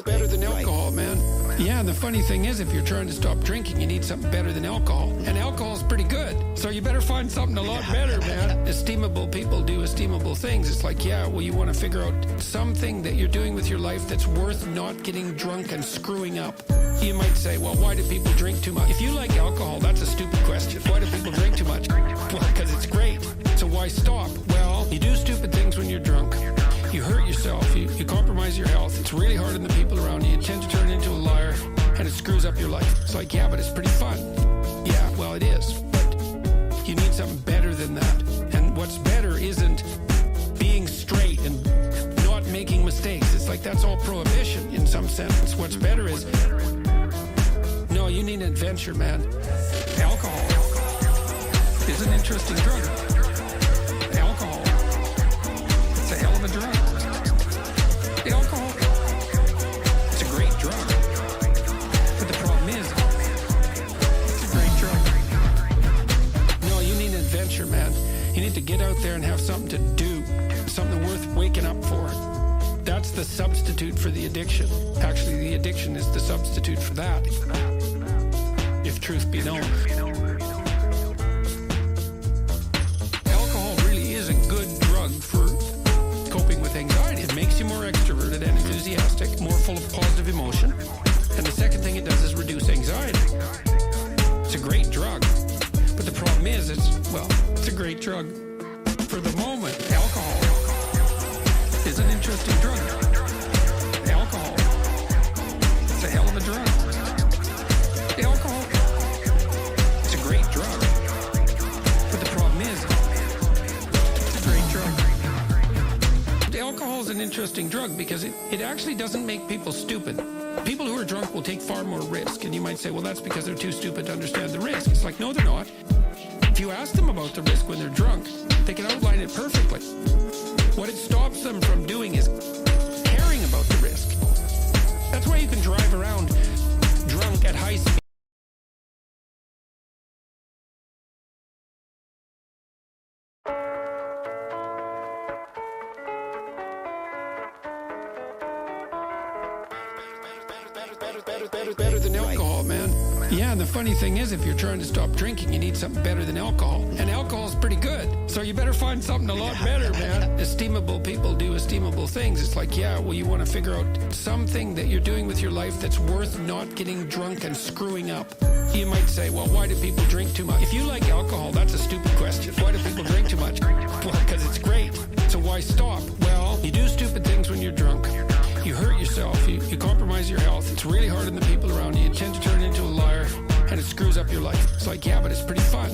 better than alcohol, man. Yeah, and the funny thing is, if you're trying to stop drinking, you need something better than alcohol. And alcohol's pretty good. So you better find something a lot better, man. Esteemable people do esteemable things. It's like, yeah, well, you want to figure out something that you're doing with your life that's worth not getting drunk and screwing up. You might say, well, why do people drink too much? If you like alcohol, that's a stupid question. Why do people drink too much? Well, because it's great. So why stop? Well, you do stupid things when you're drunk. You hurt yourself, you compromise your health. It's really hard on the people around you. You tend to turn into a liar, and it screws up your life. It's like, yeah, but it's pretty fun. Yeah, well, it is, but you need something better than that. And what's better isn't being straight and not making mistakes. It's like that's all prohibition in some sense. What's better is, no, you need an adventure, man. Alcohol is an interesting drug. Alcohol, it's a hell of a drug. Alcohol, it's a great drug. But the problem is, it's a great drug. No, you need an adventure, man. You need to get out there and have something to do, something worth waking up for. That's the substitute for the addiction. Actually, the addiction is the substitute for that, if truth be known. Alcohol really is a good drug for coping with anxiety. It makes you more extroverted and enthusiastic, more full of positive emotion. And the second thing it does is reduce anxiety. It's a great drug. But the problem is, it's a great drug for the moment. Alcohol is an interesting drug. Alcohol, it's a hell of a drug. Alcohol, it's a great drug. But the problem is, it's a great drug. Alcohol is an interesting drug because it actually doesn't make people stupid. People who are drunk will take far more risk. And you might say, well, that's because they're too stupid to understand the risk. It's like, no, they're not. If you ask them about the risk when they're drunk, they can outline it perfectly. What it stops them from doing is caring about the risk. That's why you can drive around drunk at high speed. Better than alcohol, man. Yeah, and the funny thing is, if you're trying to stop drinking, you need something better than alcohol. And alcohol's pretty good. So you better find something a lot better, man. Esteemable people do esteemable things. It's like, yeah, well, you want to figure out something that you're doing with your life that's worth not getting drunk and screwing up. You might say, well, why do people drink too much? If you like alcohol, that's a stupid question. Why do people drink too much? Well, because it's great. So why stop? Well, you do stupid things when you're drunk. You hurt yourself, you compromise your health. It's really hard on the people around you. You tend to turn into a liar, and it screws up your life. It's like, yeah, but it's pretty fun.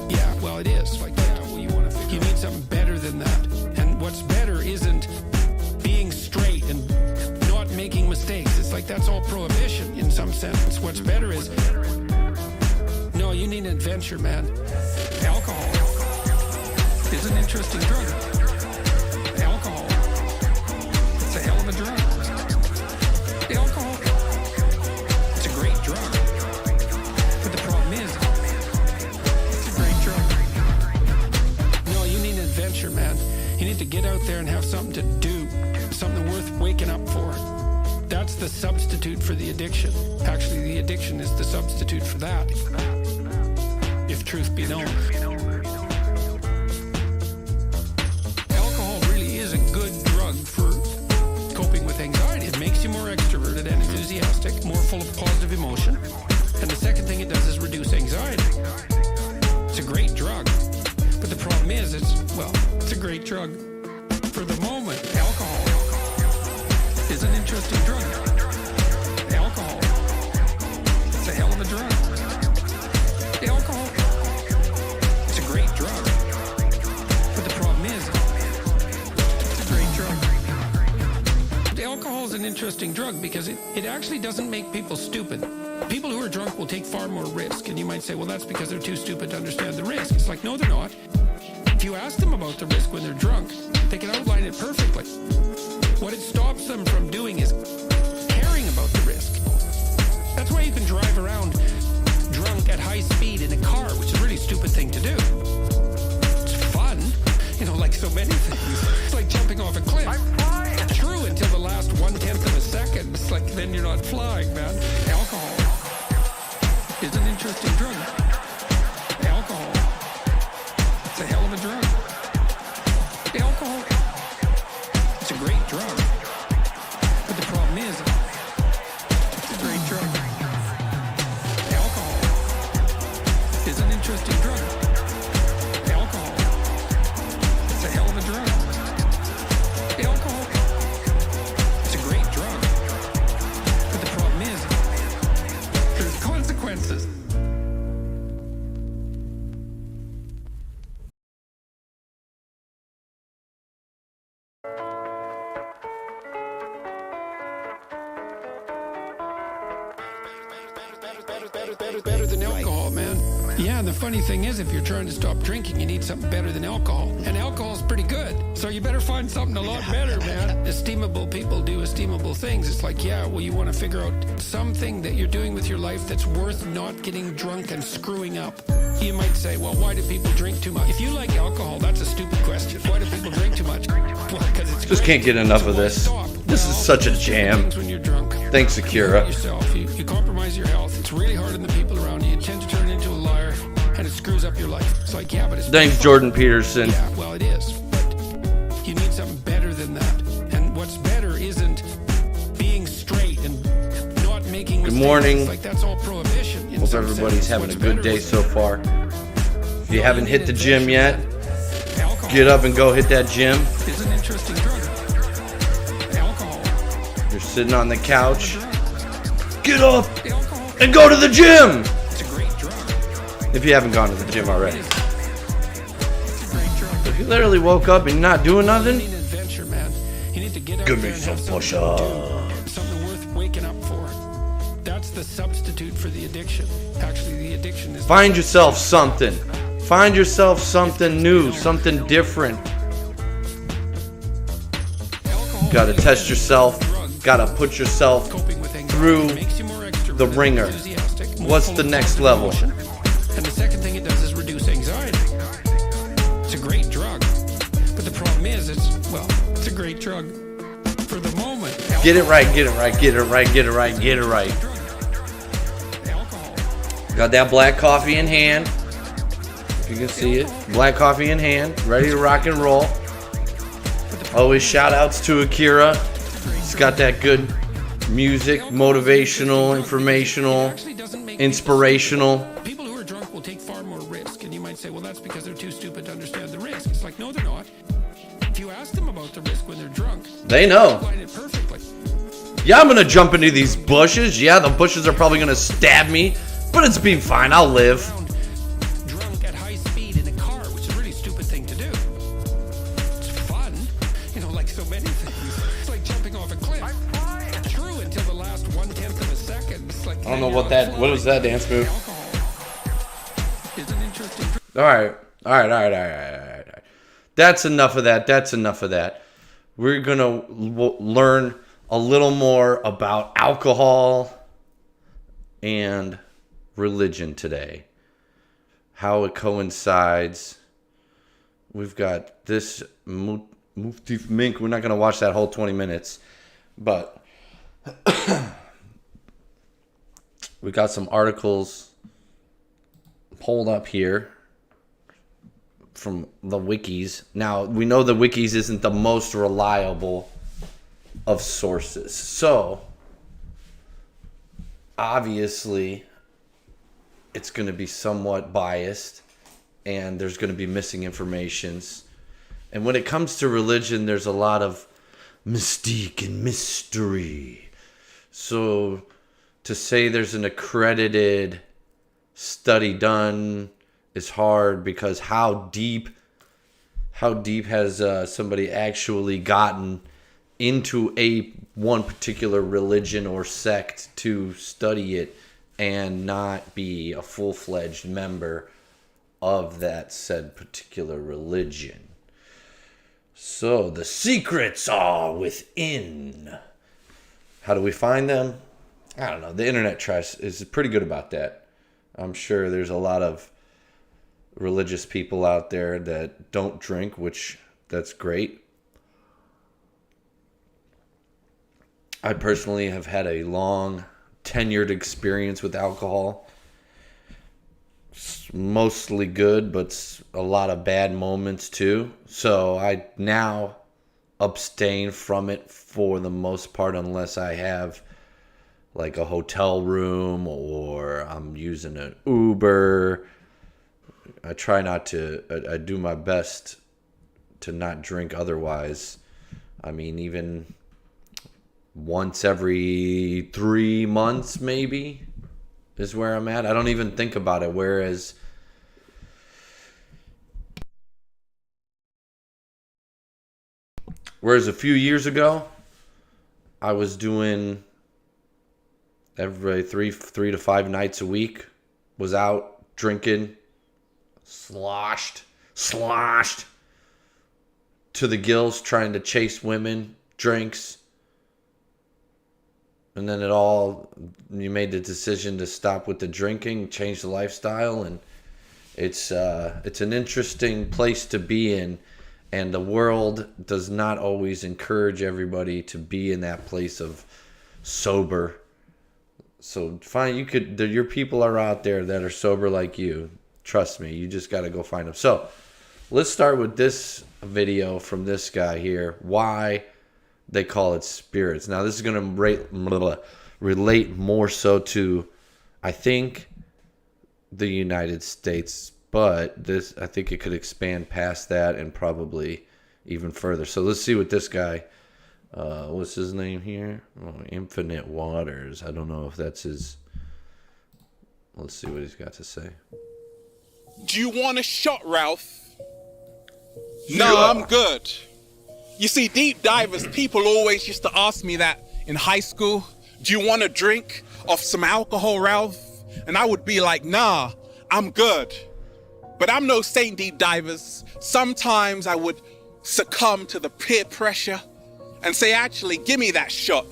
Yeah, well, it is. Like, yeah, well, you need something better than that. And what's better isn't being straight and not making mistakes. It's like that's all prohibition in some sense. What's better is, no, you need an adventure, man. Alcohol is an interesting drug. Alcohol, it's a hell of a drug. Alcohol, it's a great drug. But the problem is, it's a great drug. No, you need an adventure, man. You need to get out there and have something to do, something worth waking up for. That's the substitute for the addiction. Actually, the addiction is the substitute for that, if truth be known. Alcohol really is a good drug for coping with anxiety. It makes you more extroverted and enthusiastic, more full of positive emotion. And the second thing it does is reduce anxiety. It's a great drug. But the problem is, it's a great drug for the moment. Alcohol is an interesting drug. Alcohol, it's a hell of a drug. Alcohol, it's a great drug. But the problem is, it's a great drug. Alcohol is an interesting drug because it actually doesn't make people stupid. People who are drunk will take far more risk. And you might say, well, that's because they're too stupid to understand the risk. It's like, no, they're not. If you ask them about the risk when they're drunk, they can outline it perfectly. What it stops them from doing is caring about the risk. That's why you can drive around drunk at high speed in a car, which is a really stupid thing to do. It's fun, like so many things. It's like jumping off a cliff. I'm flying. True until the last 1/10 of a second. It's like then you're not flying, man. Alcohol is an interesting drug. Alcohol, it's a hell of a drug. Alcohol, it's a great drug. But the problem is, it's a great drug. Alcohol is an interesting drug. Alcohol, it's a hell of a drug. Alcohol, it's a great drug. But the problem is, there's consequences. Better than alcohol, man. Yeah, and the funny thing is, if you're trying to stop drinking, you need something better than alcohol. And alcohol's pretty good. So you better find something a lot better, man. Esteemable people do esteemable things. It's like, yeah, well, you want to figure out something that you're doing with your life that's worth not getting drunk and screwing up. You might say, well, why do people drink too much? If you like alcohol, that's a stupid question. Why do people drink too much? Well, because it's Just can't get enough of this. This is such a jam. When you're drunk. Thanks, Akira. You compromise your health. It's really hard on the people around you. You tend to turn into a liar, and it screws up your life. It's like, yeah, but it's Thanks, Jordan Peterson. Yeah, well, it is. But you need something better than that. And what's better isn't being straight and not making mistakes. Good morning. It's like that's all prohibition. Hope everybody's having a good day so far. If you haven't hit the gym yet, get up and go hit that gym. It's an interesting drug. Alcohol. You're sitting on the couch. Get up and go to the gym. It's a great drug. If you haven't gone to the gym already. It's a great drug. If you literally woke up and you're not doing You nothing, need an adventure, man. You need to get out give there me and some have something to push-ups. do. Something worth waking up for. That's the substitute for the addiction. Actually, the addiction is... Find yourself something. Find yourself something new, something different. Got to test yourself. Got to put yourself through the ringer. What's the next level? And the second thing it does is reduce anxiety. It's a great drug. But the problem is, it's a great drug for the moment. Get it right, get it right, get it right, get it right, get it right. Got that black coffee in hand. If you can see it. Black coffee in hand. Ready to rock and roll. Always shout outs to Akira. He's got that good music, motivational, informational, inspirational. People who are drunk will take far more risk. And you might say, well, that's because they're too stupid to understand the risk. It's like, no, they're not. If you ask them about the risk when they're drunk, They know. they find it perfectly. Yeah, I'm gonna jump into these bushes. Yeah, the bushes are probably gonna stab me, but it's been fine. I'll live. Drunk at high speed in a car, which is a really stupid thing to do. It's fun, like so many things. It's like jumping off a cliff. True until the last 1/10 of a second. It's like I don't know what was that dance move? Alcohol is an interesting drug. All right. That's enough of that. That's enough of that. We're gonna learn a little more about alcohol and religion today. How it coincides. We've got this Mufti Mink. We're not gonna watch that whole 20 minutes, but we got some articles pulled up here from the wikis. Now, we know the wikis isn't the most reliable of sources. So, obviously, it's going to be somewhat biased and there's going to be missing informations. And when it comes to religion, there's a lot of mystique and mystery. So, to say there's an accredited study done is hard, because how deep has somebody actually gotten into one particular religion or sect to study it and not be a full-fledged member of that said particular religion. So the secrets are within. How do we find them? I don't know. The internet is pretty good about that. I'm sure there's a lot of religious people out there that don't drink, which that's great. I personally have had a long, tenured experience with alcohol. It's mostly good, but a lot of bad moments too. So I now abstain from it for the most part, unless I have like a hotel room or I'm using an Uber. I try not to, I do my best to not drink otherwise. I mean, even once every 3 months maybe is where I'm at. I don't even think about it. Whereas a few years ago, I was doing every three to 5 nights a week, was out drinking, sloshed to the gills, trying to chase women, drinks. And then you made the decision to stop with the drinking, change the lifestyle, and it's an interesting place to be in, and the world does not always encourage everybody to be in that place of sober. So your people are out there that are sober like you. Trust me, you just got to go find them. So let's start with this video from this guy here. Why they call it spirits. Now this is going to relate more so to, I think, the United States, but I think it could expand past that and probably even further. So let's see what this guy, what's his name here? Oh, Infinite Waters. I don't know if that's his. Let's see what he's got to say. Do you want a shot, Ralph? No, I'm good. You see, deep divers, people always used to ask me that in high school. Do you want a drink of some alcohol, Ralph? And I would be like, nah, I'm good. But I'm no saint, deep divers. Sometimes I would succumb to the peer pressure and say, actually, give me that shot.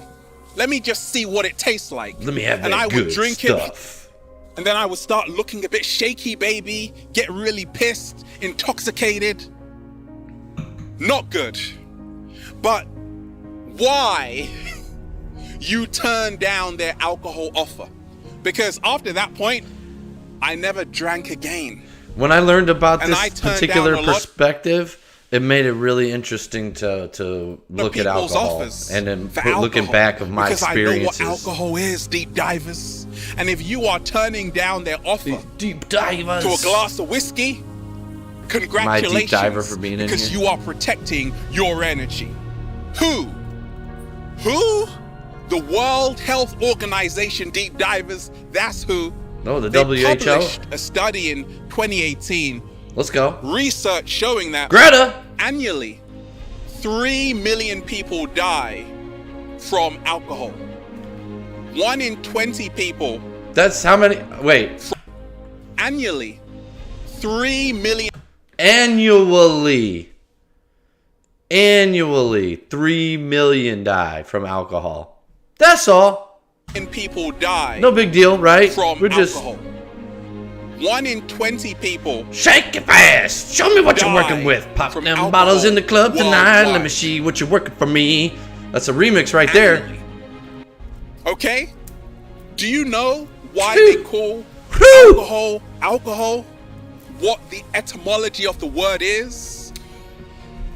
Let me just see what it tastes like. Let me have that and I good would drink stuff. it. And then I would start looking a bit shaky, baby, get really pissed, intoxicated. Not good. But why you turn down their alcohol offer? Because after that point, I never drank again. When I learned about And this I turned particular down a lot perspective, it made it really interesting to look at people's alcohol offers and then for looking alcohol, back of my because experiences. I know what alcohol is, deep divers. And if you are turning down their offer Deep divers. to a glass of whiskey, congratulations. My deep diver for being in because here. you are protecting your energy. Who? The World Health Organization, deep divers. That's who. No, the They WHO. published a study in 2018. Let's go. Research showing that Greta. annually 3 million people die from alcohol. 1 in 20 people. That's how many? Wait. Annually 3 million. Annually, 3 million die from alcohol. That's all. People die. No big deal, right? From We're just alcohol. 1 in 20 people. shake it fast. Show me what you're Die working with. Pop from them alcohol bottles in the club tonight. worldwide. Let me see what you're working for me. That's a remix right there. Annually. Okay? Do you know why Phew. they call Whew. alcohol? What the etymology of the word is?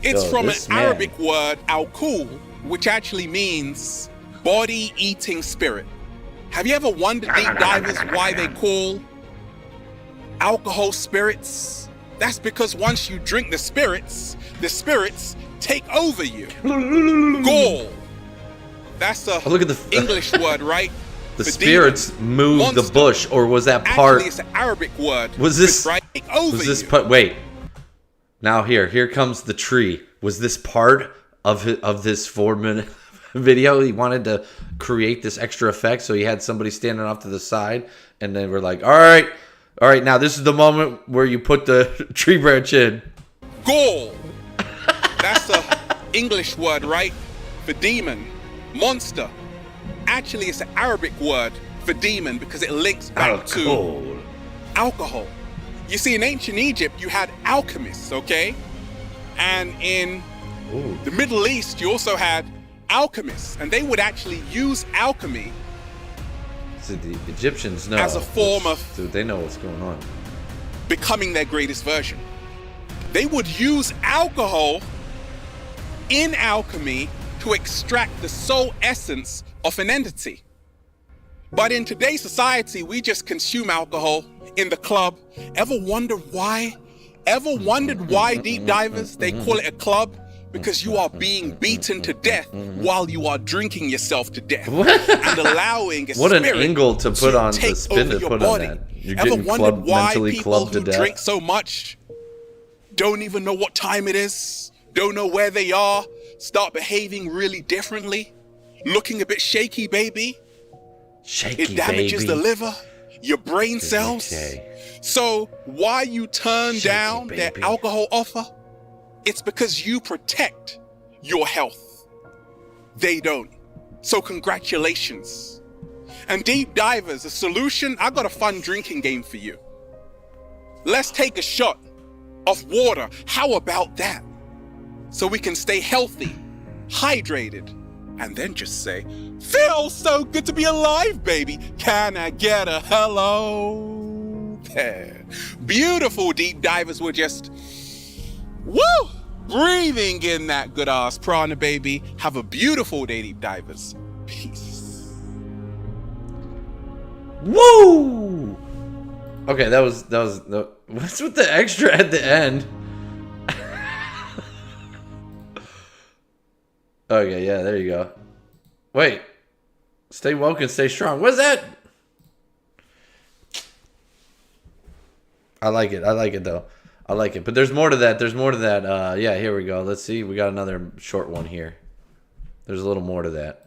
It's Yo, from an this man. Arabic word, al-kul, which actually means body-eating spirit. Have you ever wondered, deep divers, why they call alcohol spirits? That's because once you drink the spirits take over you. Gall. That's a Oh, look at the English word, right? the For spirits demon, moved the monster. bush, or was that part? Actually, it's an Arabic word. Was this- right? Take over Was this you. part? Wait. Now here comes the tree. Was this part of this 4-minute video? He wanted to create this extra effect, so he had somebody standing off to the side, and then we're like, all right. Now this is the moment where you put the tree branch in. Gall. That's a English word, right? For demon, monster. Actually, it's an Arabic word for demon because it links back to alcohol. You see, in ancient Egypt, you had alchemists, okay? And in Ooh. the Middle East, you also had alchemists, and they would actually use alchemy So the Egyptians know. as a form of Dude, they know what's going on. becoming their greatest version. They would use alcohol in alchemy to extract the soul essence of an entity. But in today's society, we just consume alcohol in the club. Ever wondered why? Ever wondered why, deep divers, they call it a club? Because you are being beaten to death while you are drinking yourself to death and allowing a What an spirit angle to put on the take spin over to your put on body. that. You're Ever getting wondered why mentally people clubbed who to death. drink so much don't even know what time it is, don't know where they are, start behaving really differently, looking a bit shaky, baby? Shaky, It damages baby. the liver, your brain cells. Okay. So why you turn Shaky, down their baby. alcohol offer? It's because you protect your health. They don't. So congratulations. And deep divers, a solution, I got a fun drinking game for you. Let's take a shot of water. How about that? So we can stay healthy, hydrated, and then just say, feels so good to be alive, baby. Can I get a hello? There. Beautiful deep divers were just, woo, breathing in that good ass prana, baby. Have a beautiful day, deep divers. Peace. Woo! Okay, that was what's with the extra at the end? Okay, yeah, there you go. Wait. Stay woke and stay strong. What's that? I like it. I like it though. I like it. But there's more to that. There's more to that. Yeah, here we go. Let's see. We got another short one here. There's a little more to that.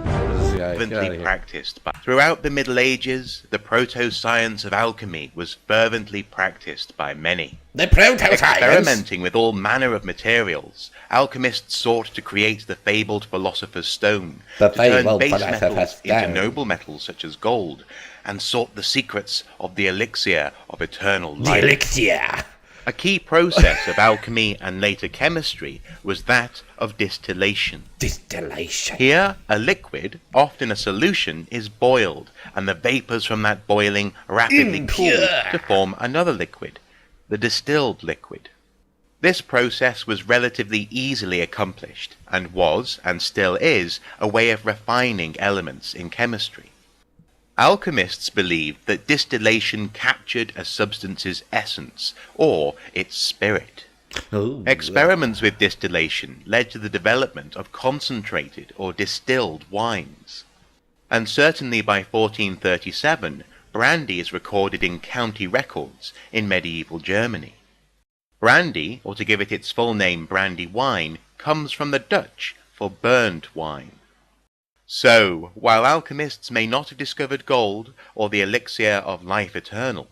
What is this guy? Get outta fervently here. practiced. But throughout the Middle Ages, the proto-science of alchemy was fervently practiced by many. The proto-science. Experimenting with all manner of materials, alchemists sought to create the fabled philosopher's stone, The to turn fabled base philosopher's metals into stone. noble metals such as gold, and sought the secrets of the elixir of eternal The life. elixir. A key process of alchemy and later chemistry was that of distillation. Distillation. Here, a liquid, often a solution, is boiled, and the vapors from that boiling rapidly cool to form another liquid, the distilled liquid. This process was relatively easily accomplished, and was, and still is, a way of refining elements in chemistry. Alchemists believed that distillation captured a substance's essence, or its spirit. Oh, Experiments with distillation led to the development of concentrated or distilled wines. And certainly by 1437, brandy is recorded in county records in medieval Germany. Brandy, or to give it its full name brandy wine, comes from the Dutch for burnt wine. So, while alchemists may not have discovered gold or the elixir of life eternal,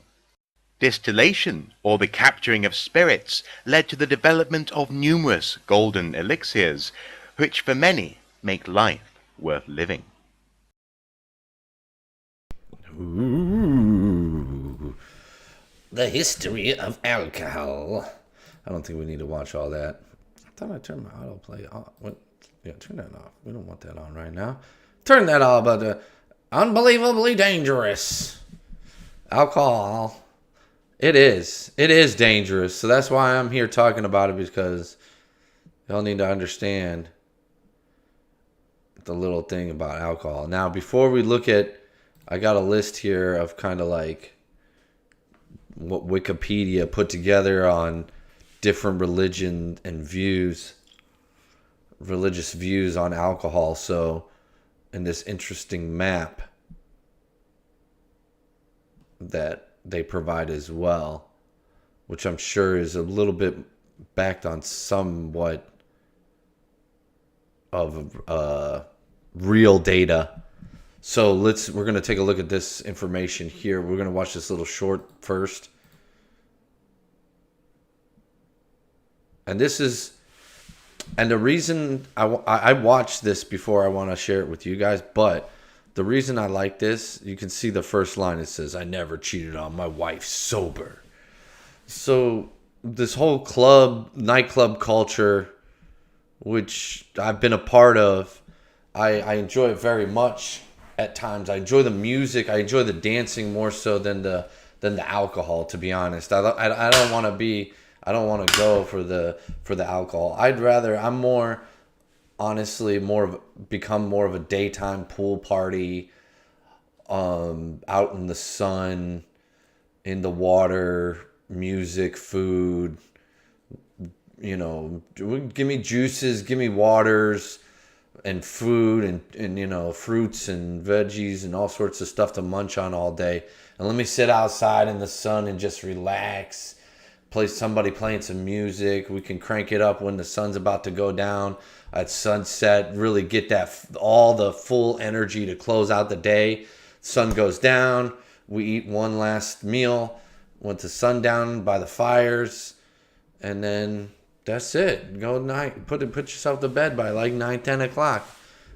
distillation, or the capturing of spirits, led to the development of numerous golden elixirs, which for many make life worth living. Ooh. The history of alcohol. I don't think we need to watch all that. I thought I turned my autoplay off. What? Yeah, turn that off. We don't want that on right now. Turn that off, but unbelievably dangerous. Alcohol. It is. It is dangerous. So that's why I'm here talking about it, because y'all need to understand the little thing about alcohol. Now, before we look at, I got a list here of kind of like what Wikipedia put together on different religion and views, religious views on alcohol. So, in this interesting map that they provide as well, which I'm sure is a little bit backed on somewhat of real data. So we're going to take a look at this information here. We're going to watch this little short first. And this is, and the reason I watched this before I want to share it with you guys, but the reason I like this, you can see the first line. It says, "I never cheated on my wife sober." So this whole nightclub culture, which I've been a part of, I enjoy it very much at times. I enjoy the music. I enjoy the dancing more so than the alcohol, to be honest. I don't want to go for the alcohol. I'm more, honestly, become more of a daytime pool party, out in the sun, in the water, music, food, give me juices, give me waters and food and fruits and veggies and all sorts of stuff to munch on all day. And let me sit outside in the sun and just relax. Somebody playing some music. We can crank it up when the sun's about to go down at sunset. Really get all the full energy to close out the day. Sun goes down. We eat one last meal. Went to sundown by the fires. And then that's it. Go night. Put yourself to bed by like 9, 10 o'clock.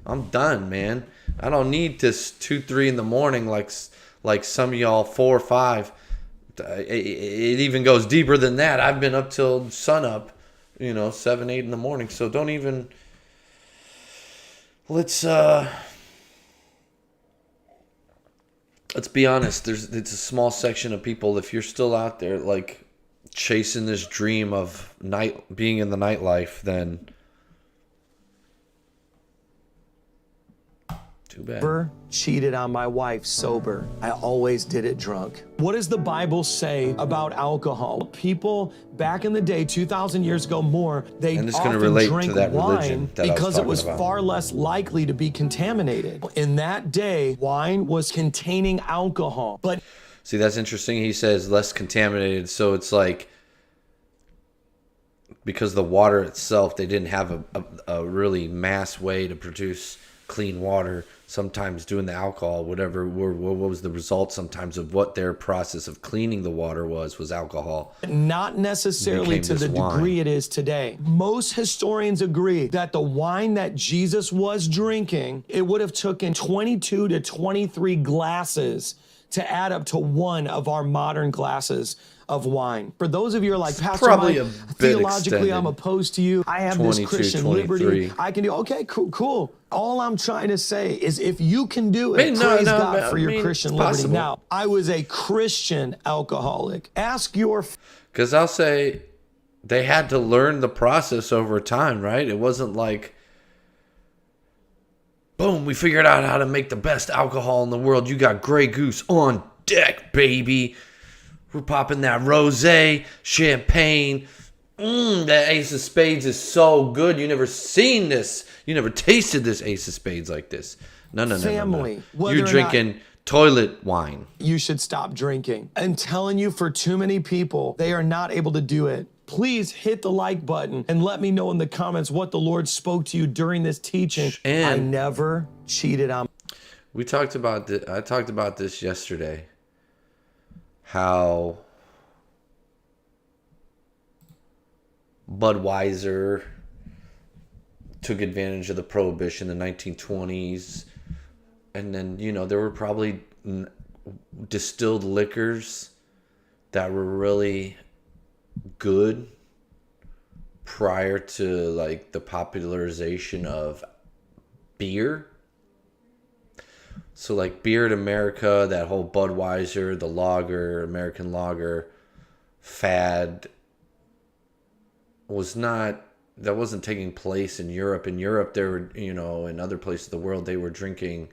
I'm done, man. I don't need this 2, 3 in the morning like some of y'all 4 or 5. It even goes deeper than that. I've been up till sunup, 7, 8 in the morning. So don't even. Let's be honest. It's a small section of people. If you're still out there, like, chasing this dream of being in the nightlife, then too bad. Never cheated on my wife sober. I always did it drunk. What does the Bible say about alcohol? People back in the day, 2,000 years ago more, they And it's gonna often relate to drank that wine religion that I was because it talking was about. far less likely to be contaminated. In that day, wine was containing alcohol. But See, that's interesting. He says less contaminated. So it's like, because the water itself, they didn't have a really mass way to produce clean water. Sometimes doing the alcohol, what was the result sometimes of what their process of cleaning the water was alcohol. not necessarily Became to the this wine. degree it is today. Most historians agree that the wine that Jesus was drinking, it would have taken 22 to 23 glasses to add up to one of our modern glasses of wine. For those of you who are like, Pastor probably Mike, a bit theologically extended. I'm opposed to you. I have this 22, Christian 23. liberty. I can do, okay, cool. All I'm trying to say is if you can do it, I mean, no, praise no, God I for your mean, Christian it's liberty. possible. Now, I was a Christian alcoholic. Ask your Because I'll say they had to learn the process over time, right? It wasn't like, boom, we figured out how to make the best alcohol in the world. You got Grey Goose on deck, baby. We're popping that rosé, champagne. That Ace of Spades is so good. You never seen this. You never tasted this Ace of Spades like this. No. Family, whether You're or drinking toilet wine. you should stop drinking. I'm telling you, for too many people, they are not able to do it. Please hit the like button and let me know in the comments what the Lord spoke to you during this teaching. And- I never cheated on. I talked about this yesterday. How Budweiser took advantage of the prohibition in the 1920s, and then there were probably distilled liquors that were really good prior to like the popularization of beer. So like Beer in America, that whole Budweiser, the lager, American lager fad that wasn't taking place in Europe. In Europe, there were, in other places of the world, they were drinking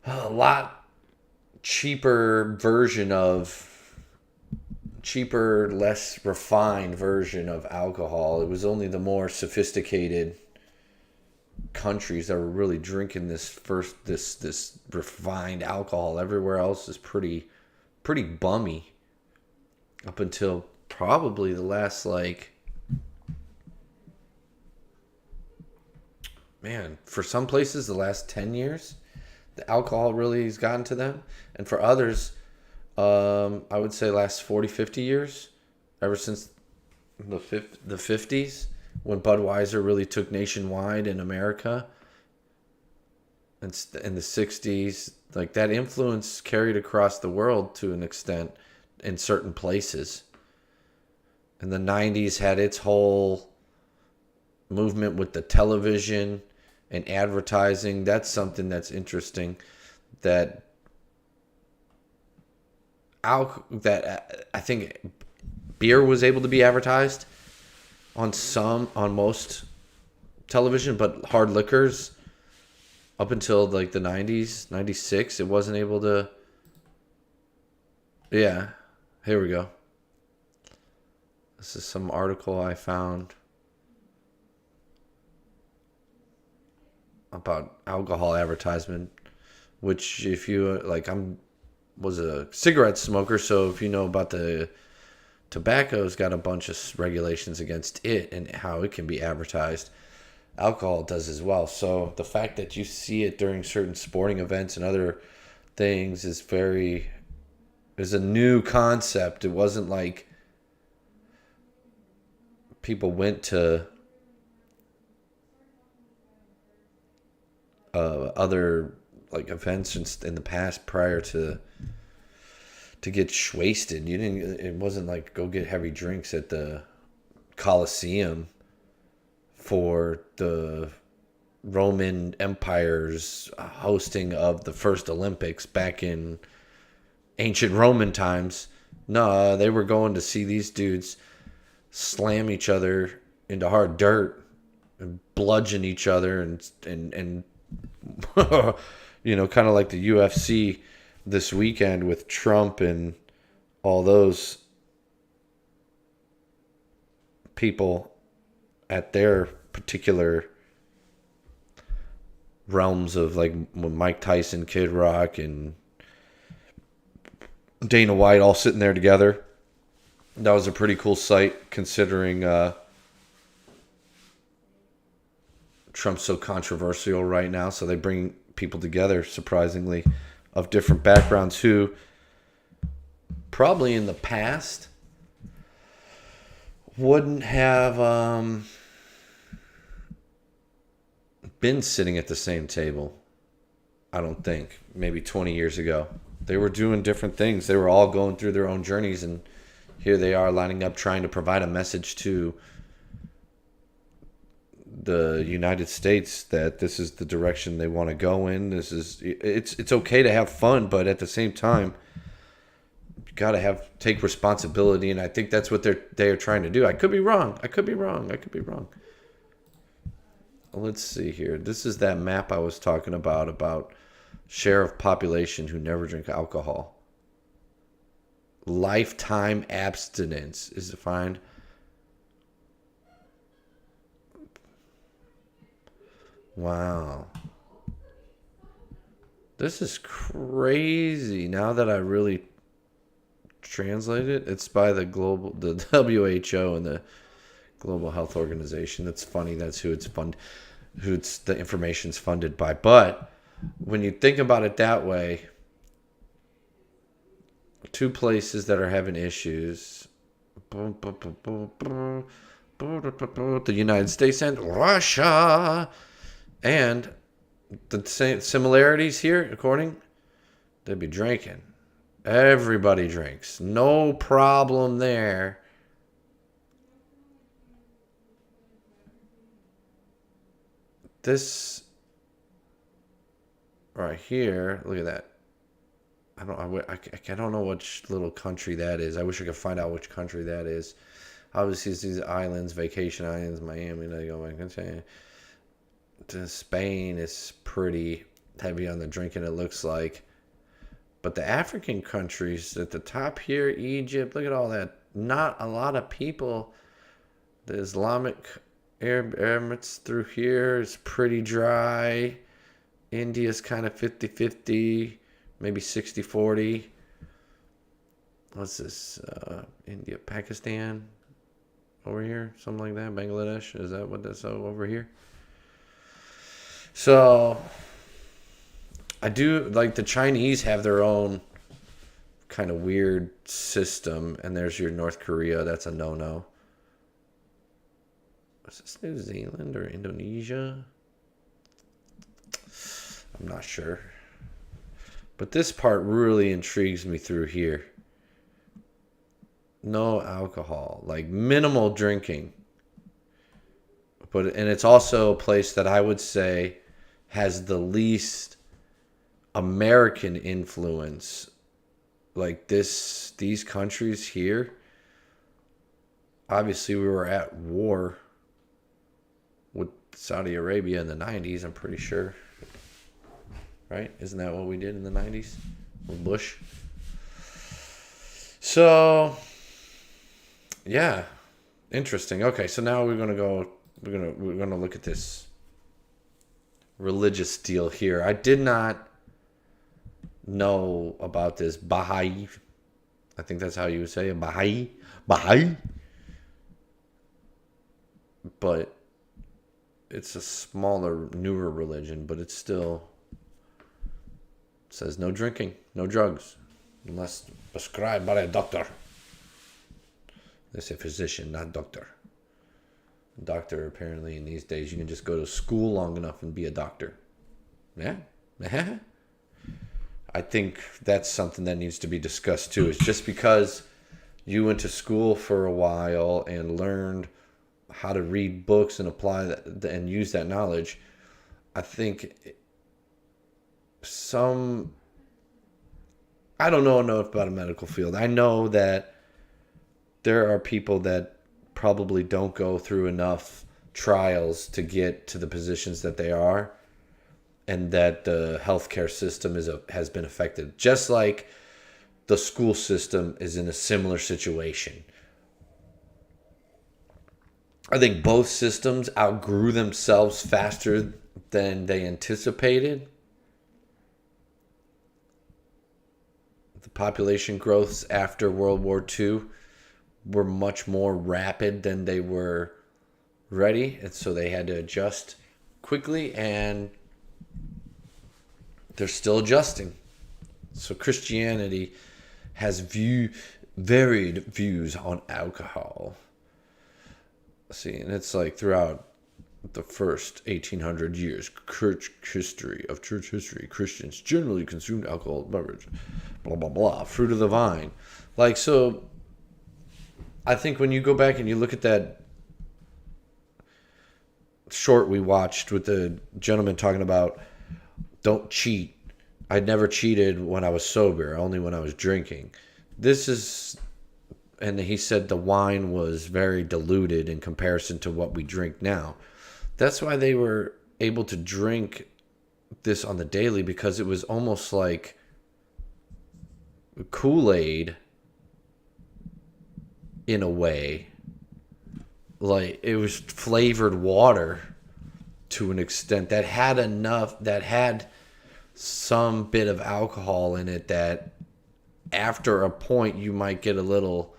a lot cheaper, less refined version of alcohol. It was only the more sophisticated countries that were really drinking this refined alcohol. Everywhere else is pretty bummy up until probably the last for some places the last 10 years the alcohol really has gotten to them, and for others I would say last 40-50 years, ever since the 50s, when Budweiser really took nationwide in America, and in the 60s, like that influence carried across the world to an extent in certain places. in the 90s had its whole movement with the television and advertising. That's something that's interesting, that I think beer was able to be advertised on most television, but hard liquors up until like the 90s, 96, it wasn't able to. Yeah, here we go. This is some article I found about alcohol advertisement, which if you like, was a cigarette smoker, so if you know about the tobacco's got a bunch of regulations against it and how it can be advertised. Alcohol does as well. So the fact that you see it during certain sporting events and other things is a new concept. It wasn't like people went to other like events in the past prior to get wasted. It wasn't like go get heavy drinks at the Colosseum for the Roman Empire's hosting of the first Olympics back in ancient Roman times. No, they were going to see these dudes slam each other into hard dirt and bludgeon each other and you know, kind of like the UFC this weekend with Trump and all those people at their particular realms of like Mike Tyson, Kid Rock, and Dana White all sitting there together. That was a pretty cool sight considering Trump's so controversial right now. So they bring people together, surprisingly, of different backgrounds who probably in the past wouldn't have been sitting at the same table. I don't think. Maybe 20 years ago. They were doing different things. They were all going through their own journeys, and here they are lining up trying to provide a message to the United States that this is the direction they want to go in. It's okay to have fun, but at the same time, you got to take responsibility, and I think that's what they are trying to do. I could be wrong. Let's see here. This is that map I was talking about share of population who never drink alcohol. Lifetime abstinence is defined. Wow. This is crazy. Now that I really translate it, it's by the WHO and the Global Health Organization. That's funny. That's who the information's funded by. But when you think about it that way, two places that are having issues, the United States and Russia. And the same similarities here, they'd be drinking. Everybody drinks. No problem there. This right here, look at that. I don't know which little country that is. I wish I could find out which country that is. Obviously, it's these islands, vacation islands, Miami. They go to Spain is pretty heavy on the drinking, it looks like. But the African countries at the top here, Egypt, look at all that. Not a lot of people. The Islamic Arab Emirates through here is pretty dry. India's kind of 50-50, maybe 60-40. What's this? India, Pakistan over here, something like that. Bangladesh, is that what that's over here? So I do like the Chinese have their own kind of weird system, and there's your North Korea. That's a no-no. Is this New Zealand or Indonesia? I'm not sure. But this part really intrigues me through here. no alcohol, like minimal drinking. And it's also a place that I would say has the least American influence. Like these countries here, obviously we were at war with Saudi Arabia in the 90s, I'm pretty sure. Right? Isn't that what we did in the 90s with Bush? So, yeah, interesting. Okay, so now we're gonna look at this religious deal here. I did not know about this Baha'i. I think that's how you would say it, Baha'i. But it's a smaller, newer religion, but it still says no drinking, no drugs, unless prescribed by a doctor. They say physician, not doctor. Doctor, apparently, in these days, you can just go to school long enough and be a doctor. Yeah. I think that's something that needs to be discussed too. Is just because you went to school for a while and learned how to read books and apply that and use that knowledge, I think I don't know enough about a medical field. I know that there are people that probably don't go through enough trials to get to the positions that they are, and that the healthcare system has been affected. Just like the school system is in a similar situation. I think both systems outgrew themselves faster than they anticipated. The population growths after World War II were much more rapid than they were ready, and so they had to adjust quickly, and they're still adjusting. So Christianity has varied views on alcohol. See, and it's like throughout the first 1800 years, church history, Christians generally consumed alcohol beverage, blah, blah, blah, fruit of the vine. Like, so I think when you go back and you look at that short we watched with the gentleman talking about don't cheat. I'd never cheated when I was sober, only when I was drinking. And he said the wine was very diluted in comparison to what we drink now. That's why they were able to drink this on the daily, because it was almost like Kool-Aid in a way. Like it was flavored water to an extent that had some bit of alcohol in it, that after a point you might get a little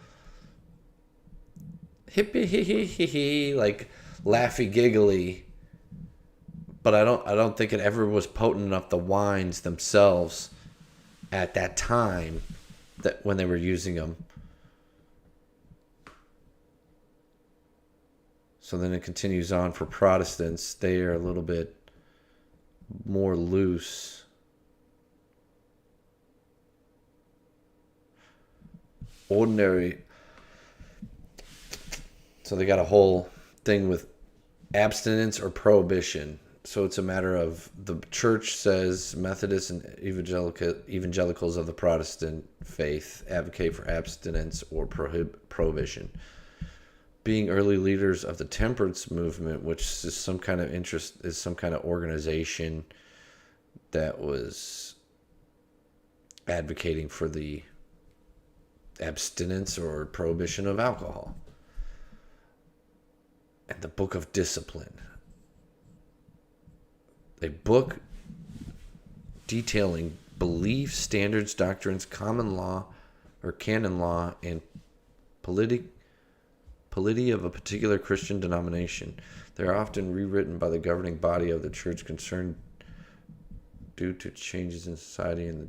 hippie like laughy giggly, but I don't think it ever was potent enough, the wines themselves at that time, that when they were using them. So then it continues on for Protestants. They are a little bit more loose. Ordinary. So they got a whole thing with abstinence or prohibition. So it's a matter of, the church says Methodists and evangelicals of the Protestant faith advocate for abstinence or prohibition. Being early leaders of the temperance movement, which is some kind of organization that was advocating for the abstinence or prohibition of alcohol. And the Book of Discipline, a book detailing beliefs, standards, doctrines, common law or canon law, and polity of a particular Christian denomination. They are often rewritten by the governing body of the church concerned due to changes in society and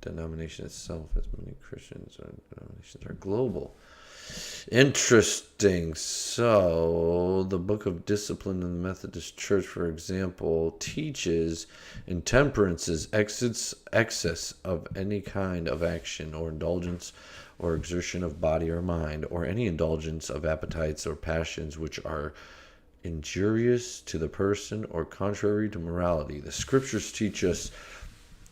the denomination itself, as many Christians or denominations are global. Interesting. So, the Book of Discipline in the Methodist Church, for example, teaches intemperance is excess of any kind of action or indulgence or exertion of body or mind, or any indulgence of appetites or passions which are injurious to the person or contrary to morality. The scriptures teach us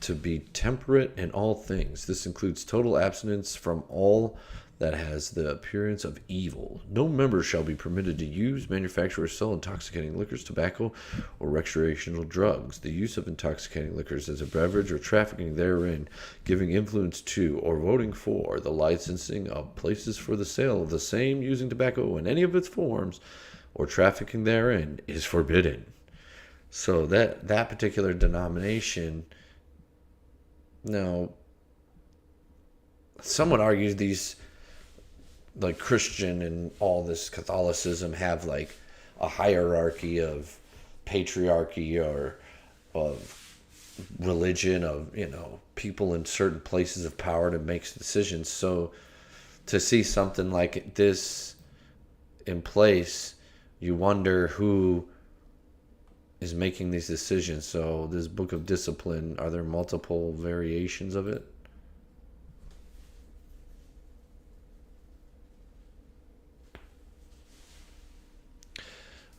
to be temperate in all things. This includes total abstinence from all that has the appearance of evil. No member shall be permitted to use, manufacture, or sell intoxicating liquors, tobacco, or recreational drugs. The use of intoxicating liquors as a beverage or trafficking therein, giving influence to or voting for the licensing of places for the sale of the same, using tobacco in any of its forms, or trafficking therein is forbidden. So that particular denomination, now, some would argue these, like Christian and all this Catholicism, have like a hierarchy of patriarchy or of religion, of, you know, people in certain places of power to make decisions. So to see something like this in place, you wonder who is making these decisions. So this Book of Discipline, are there multiple variations of it?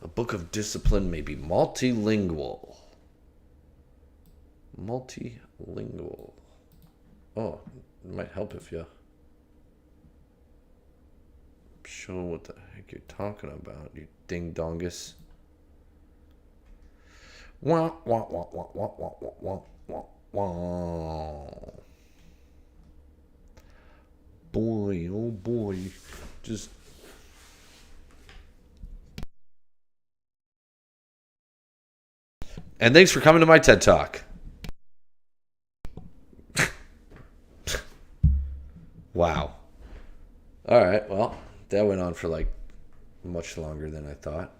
A Book of Discipline may be multilingual. Multilingual. Oh, it might help if you show what the heck you're talking about, you ding-dongus. Wah, wah, wah, wah, wah, wah, wah, wah, wah. Boy, oh boy. Just... And thanks for coming to my TED Talk. Wow. All right, well, that went on for like much longer than I thought.